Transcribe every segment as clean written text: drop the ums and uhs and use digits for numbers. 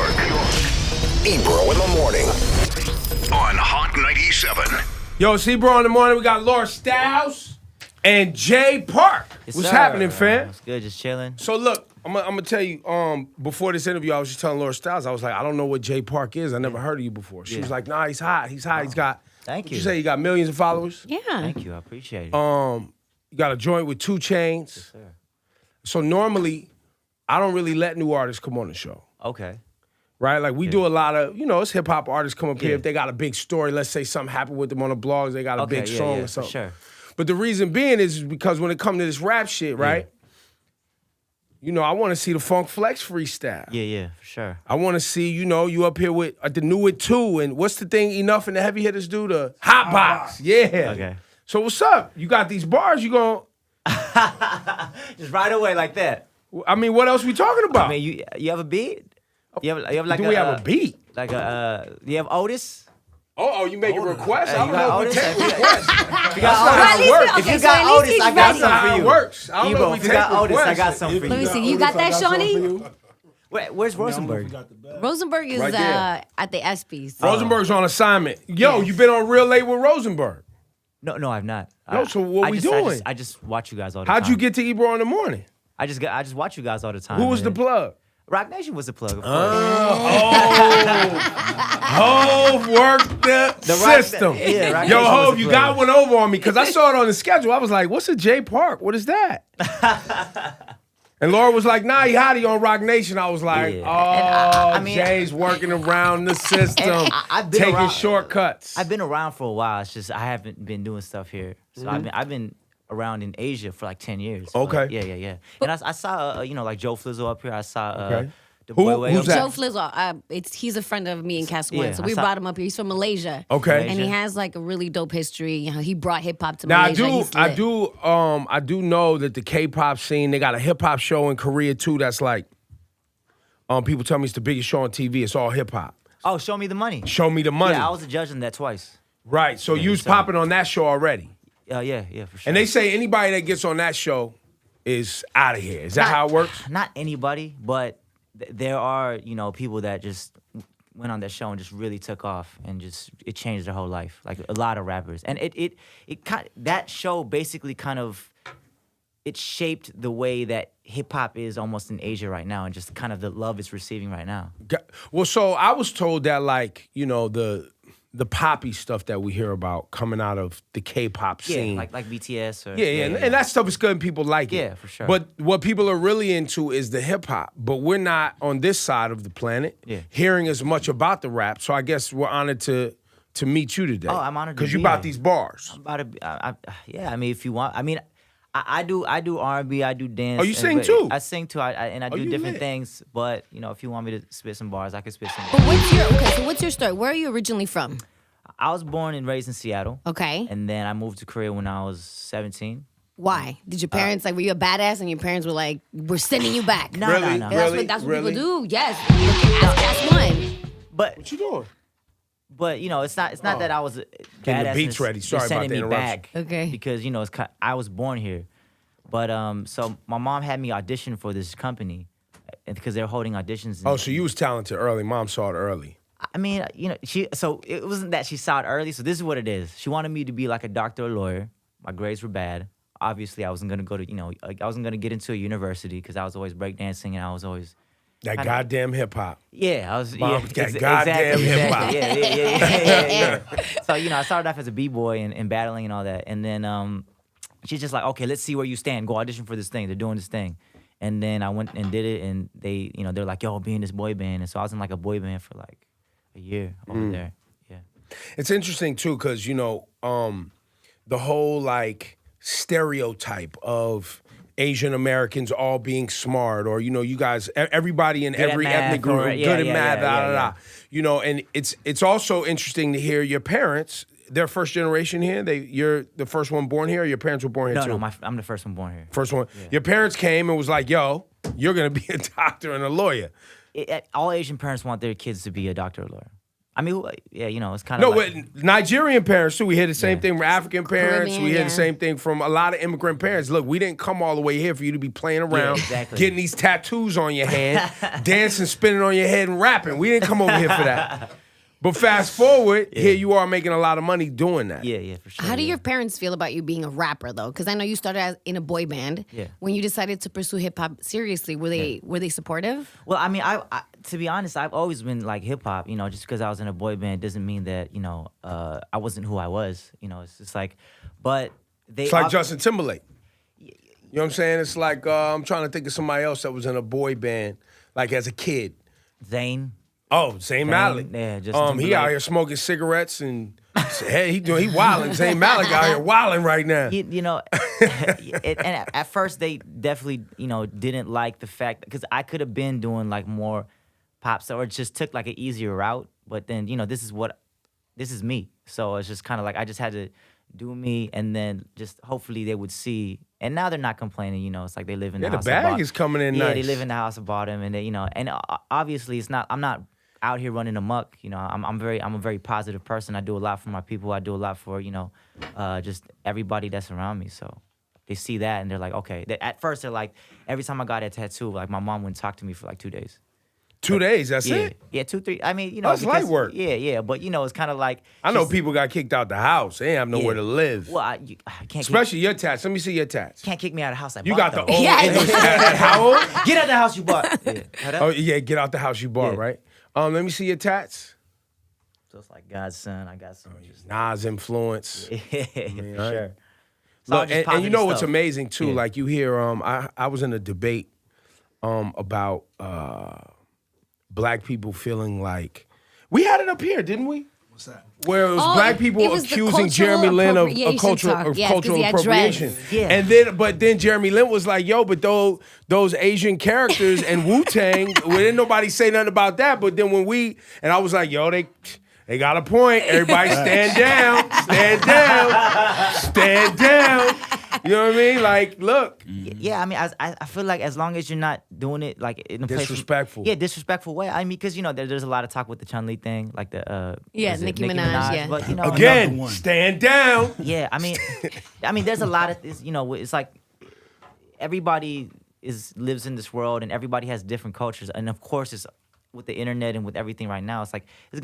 York. Ebro in the morning on Hot 97. Yo, it's Ebro in the morning. We got Laura Styles and Jay Park. Yes, What's sir. happening, fam? It's good, just chilling. So look, I'm gonna tell you. Before this interview, I was just telling Laura Styles. I was like, I don't know what Jay Park is. I never heard of you before. She was like, Nah, he's hot. He's hot. He's got. Thank What you. you say? You got millions of followers. Yeah. Thank you, I appreciate it. You got a joint with 2 Chainz. Yes, sir. So normally, I don't really let new artists come on the show. Okay. Right? Like we do a lot of, it's hip hop artists come up here. Yeah. If they got a big story, let's say something happened with them on the blogs, they got a big song or for something. sure. But the reason being is because when it comes to this rap shit, right? I want to see the Funk Flex freestyle. Yeah, for sure. I want to see, you up here with the new with 2, and what's the thing Enough and the Heavy Hitters do? The Hot Box. Yeah. Okay. So what's up? You got these bars, you going, Just right away like that. I mean, what else we talking about? I mean, you have a beat? You have like do we have a beat? Like you have Otis? Oh, you making requests? Hey, I you don't got know if we Otis? take If you got- requests. You got That's not Well, how at it least works. we- If you Okay, got so at least Otis, he's I got ready. That's not how something it for you. works. I don't know Ebro, if if we you take got Otis, I requests. got something for Let me you. see. You got that, Shawnee? Where's Rosenberg? Rosenberg is Right there. at the ESPYs. Rosenberg's on assignment. Yo, you been on real late with Rosenberg. No, I've not. No, so what we doing? I just watch you guys all the How'd time. you get to Ebro in the morning? I just watch you guys all the time. Who was the man. plug? Roc Nation was the plug, of course. Hove worked the Roc- system. yeah, Roc Yo, Nation was Hove, the you plug. got one over on me because I saw it on the schedule. I was like, what's a Jay Park? What is that? And Laura was like, nah, he hot, he on Roc Nation. I was like, Yeah. oh, I mean- Jay's working around the system, I've been taking around- shortcuts. I've been around for a while. It's just I haven't been doing stuff here. So I've been around in Asia for like 10 years. Okay. Yeah. And I saw like Joe Flizzo up here. I saw Okay. the Who- boy way who's up that? Joe Flizzo, he's a friend of me and Cass One, Yeah, so I we saw- brought him up here. He's from Malaysia. Okay. And he Malaysia. has like a really dope history. He brought hip hop to Now Malaysia. He's lit. I do know that the K-pop scene, they got a hip hop show in Korea too. That's like, people tell me it's the biggest show on TV. It's all hip hop. Oh, Show Me the Money. Show me the money. Yeah, I was a judge in that twice. Right. So you was so- popping on that show already. Yeah, for sure. And they say anybody that gets on that show is out of here. Is that how it works? Not anybody, but there are people that just went on that show and just really took off and it changed their whole life. Like a lot of rappers, and that show basically kind of it shaped the way that hip hop is almost in Asia right now, and just kind of the love it's receiving right now. Well, so I was told that the poppy stuff that we hear about coming out of the K-pop scene. Yeah, like BTS or Yeah, and that stuff is good and people like it. Yeah, for sure. But what people are really into is the hip hop. But we're not on this side of the planet hearing as much about the rap. So I guess we're honored to meet you today. Oh, I'm honored to because you be bought here. these bars. I'm about to, I mean, if you want, I mean, I do R&B, I do dance. Oh, you sing too? I sing too, and I do you different lit. things. But if you want me to spit some bars, I can spit some. But what's your story? Where are you originally from? I was born and raised in Seattle. Okay. And then I moved to Korea when I was 17. Why? Did your parents were you a badass and your parents were like, we're sending you back? No, Really? no. That's what Really? people do. Yes. Ask One. But What you doing? it's not that I was a Getting the badass. beats and ready. they're Sorry about sending the me interruption. back. Okay. Because I was born here, but so my mom had me audition for this company, and because they're holding auditions. Oh, so you was talented early. Mom saw it early. I mean, so it wasn't that she saw it early. So this is what it is. She wanted me to be like a doctor or lawyer. My grades were bad. Obviously, I wasn't gonna go to, I wasn't gonna get into a university because I was always breakdancing and I was always. That goddamn hip hop. Yeah, I was. Mom, yeah, that goddamn hip-hop. Yeah. So I started off as a b-boy and battling and all that, and then she's just like, okay, let's see where you stand. Go audition for this thing. They're doing this thing, and then I went and did it, and they, they're like, yo, be in this boy band, and so I was in like a boy band for like a year over there. Yeah. It's interesting too, because the whole like stereotype of Asian Americans all being smart, or you guys, everybody in Good at every math, ethnic group, or- good yeah, at yeah, math, yeah, yeah. And it's also interesting to hear your parents. They're first generation here. You're the first one born here. Or your parents were born here too. No, I'm the first one born here. First one. Your parents came and was like, "Yo, you're gonna be a doctor and a lawyer." All Asian parents want their kids to be a doctor or lawyer. I mean, yeah, it's kind of No, but Nigerian parents too. We hear the same thing from African parents. Caribbean, we hear yeah. the same thing from a lot of immigrant parents. Look, we didn't come all the way here for you to be playing around, exactly. getting these tattoos on your hand, dancing, spinning on your head, and rapping. We didn't come over here for that. But fast forward, here you are making a lot of money doing that. Yeah, for sure. How do your parents feel about you being a rapper though? Because I know you started in a boy band. Yeah. When you decided to pursue hip hop seriously, were they supportive? Well, I mean, I to be honest, I've always been like hip hop. Just because I was in a boy band doesn't mean that I wasn't who I was. It's just like, but they. It's like Justin Timberlake. You know what I'm saying? It's like I'm trying to think of somebody else that was in a boy band, like as a kid. Zayn. Oh, Zayn Malik. Yeah, just he out here smoking cigarettes and hey, he wilding. Zayn Malik out here wilding right now. And at first they definitely didn't like the fact because I could have been doing like more pop stuff or just took like an easier route. But then this is me. So it's just kind of like I just had to do me, and then just hopefully they would see. And now they're not complaining. It's like they live in the house. The bag is coming in nice. Yeah, they live in the house I bought them, and they, and obviously it's not. I'm not out here running amok. I'm a very positive person. I do a lot for my people. I do a lot for just everybody that's around me. So they see that and they're like, okay. At first they're like, every time I got a tattoo, like my mom wouldn't talk to me for like 2 days. 2 days, that's Yeah, it? yeah, 2, 3. I mean, That's light work. Yeah, but it's kind of like I know people got kicked out the house. They have nowhere to live. Well, I can't. Especially your tats. Let me see your tats. Can't kick me out of the house. You got the though. old. Yeah. How old? Get out the house you bought. Yeah. Oh yeah, get out the house you bought, Yeah. right? Let me see your tats. So it's like God's son. I got some. Just, Nas influence. yeah, for sure. It's all Look, just and you know positive what's stuff. amazing too? Yeah. Like you hear, I was in a debate about black people feeling like we had it up here, didn't we? What's that? Where it was Oh, black people it was the accusing cultural Jeremy Lin of appropriation cultural talk. Yes, 'cause he had appropriation. dreads. Yeah. And then Jeremy Lin was like, yo, but those Asian characters and Wu-Tang, well, didn't nobody say nothing about that. But then and I was like, yo, they got a point. Everybody stand down, stand down, stand down. You know what I mean? Like, look. Yeah, I mean, I feel like as long as you're not doing it like in a place- Disrespectful. Yeah, disrespectful way. I mean, because there's a lot of talk with the Chun-Li thing, like the Yeah, was it Nicki Minaj, yeah. But Again, Another one. stand down. yeah, I mean, there's a lot of this. It's like everybody lives in this world, and everybody has different cultures, and of course, it's with the internet and with everything right now. It's like we're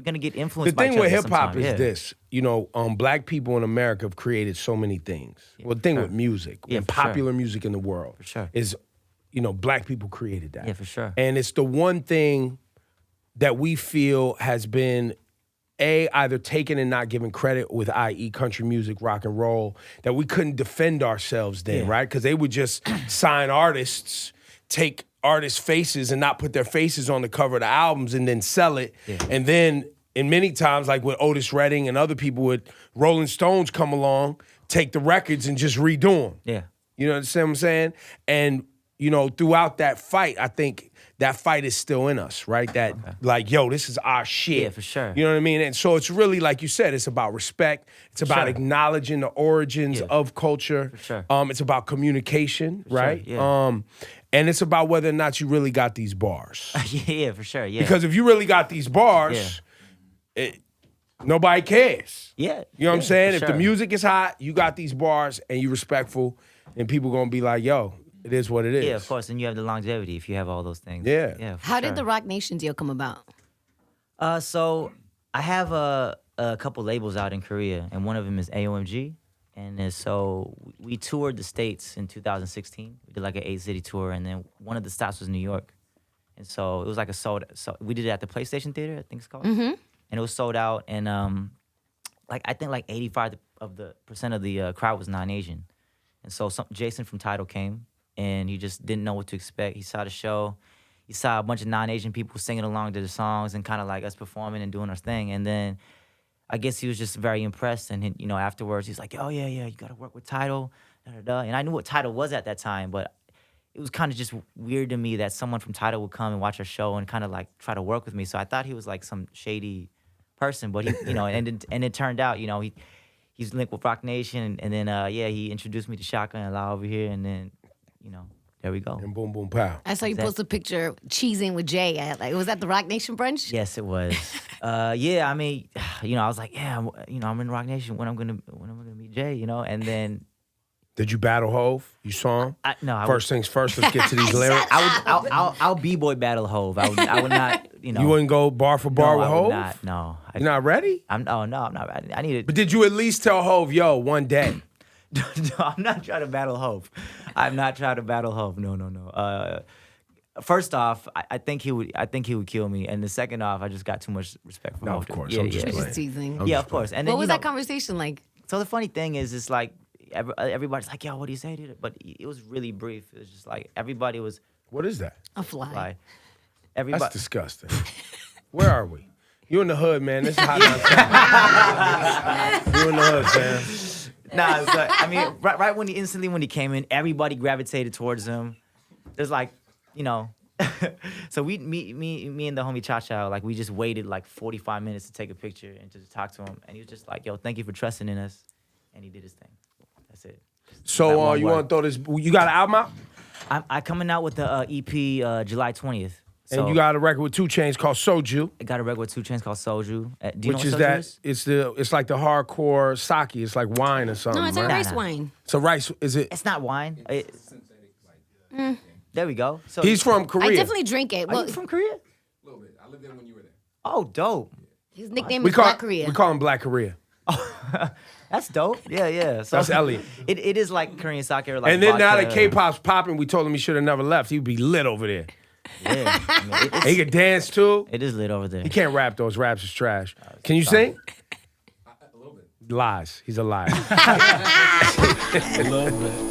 gonna get The influenced. by thing each with other hip hop sometime. is Yeah. this, black people in America have created so many things. Well, the thing with music Yeah, and for sure. popular music in the world sure. is, black people created that. Yeah, for sure. And it's the one thing that we feel has been either taken and not given credit with, i.e., country music, rock and roll, that we couldn't defend ourselves then, Yeah. right? Because they would just sign artists, take artists' faces and not put their faces on the cover of the albums and then sell it. Yeah. And then, in many times, like with Otis Redding and other people with Rolling Stones come along, take the records and just redo them. Yeah. You know what I'm saying? And, throughout that fight, I think that fight is still in us, right? That, like, yo, this is our shit. Yeah, for sure. You know what I mean? And so it's really, like you said, it's about respect. It's about sure. acknowledging the origins Yeah. of culture. For sure. It's about communication, sure, right? yeah. And it's about whether or not you really got these bars. yeah, for sure. Yeah. Because if you really got these bars, nobody cares. yeah. You know what I'm saying? for If the sure. music is hot, you got these bars and you respectful, and people gonna be like, yo, it is what it is. Yeah, of course, and you have the longevity if you have all those things. Yeah. Yeah. for How sure. did the Roc Nation deal come about? So I have a couple labels out in Korea, and one of them is AOMG. And so we toured the States in 2016. We did like an 8-city tour, and then one of the stops was New York. And so it was like so we did it at the PlayStation Theater, I think it's called. Mm-hmm. And it was sold out, and I think 85% of the crowd was non-Asian. And so Jason from Tidal came, and he just didn't know what to expect. He saw the show. He saw a bunch of non-Asian people singing along to the songs and kind of like us performing and doing our thing. And then I guess he was just very impressed. And, afterwards, he's like, oh, yeah, you got to work with Tidal. And I knew what Tidal was at that time, but it was kind of just weird to me that someone from Tidal would come and watch our show and kind of like try to work with me. So I thought he was like some shady person, but he, and it turned out, he's linked with Roc Nation. And then, he introduced me to Shaka and La over here. And then, There we go. And boom, boom, pow. I saw you post a picture cheesing with Jay. It was at the Roc Nation brunch. Yes, it was. Yeah, I mean, I was like, yeah, I'm in Roc Nation. When am I gonna meet Jay? And then Did you battle Hove? You saw him? No. First things first. Let's get to these lyrics. I'll b-boy battle Hove. I would not. You wouldn't go bar for bar with Hove? No. You're not ready? I'm not ready. I need it. But did you at least tell Hove, yo, one day? No, I'm not trying to battle Hove. I'm not trying to battle Hove. No. First off, I think he would kill me, and the second off, I just got too much respect for No, Hove. of course. Yeah, I'm just yeah. playing. Just teasing. Yeah, of course. And then, What was that conversation like? So the funny thing is, it's like everybody's like, yo, what do you say to it? But it was really brief. It was just like everybody was What is that? A fly. like, everybody. That's disgusting. Where are we? You in the hood, man. This is hot down. You in the hood, fam. Nah, so, I mean, right when he came in, everybody gravitated towards him. There's like, so me and the homie Cha-Cha, like we just waited like 45 minutes to take a picture and to talk to him, and he was just like, "Yo, thank you for trusting in us," and he did his thing. That's it. So you want to throw this? You got an album out? I'm coming out with the EP July 20th. So And you got a record with 2 Chainz called Soju. I got a record with 2 Chainz called Soju. Do you Which know is what that? Soju is? It's like the hardcore sake. It's like wine or something. No, it's like right? rice wine. So rice is it? It's not wine. There we go. So He's from Korea. I definitely drink it. Are Well, you from Korea? A little bit. I lived there when you were there. Oh, dope. his nickname We is call Black Korea. we call him Black Korea. That's dope. Yeah. So That's Elliot. It is like Korean sake or like And then now that vodka. K-pop's popping, we told him he should have never left. He'd be lit over there. Yeah. I mean, He could dance too. it is lit over there. He can't rap. Those raps is trash. Can you sing? A little bit. Lies. He's a liar. A little bit.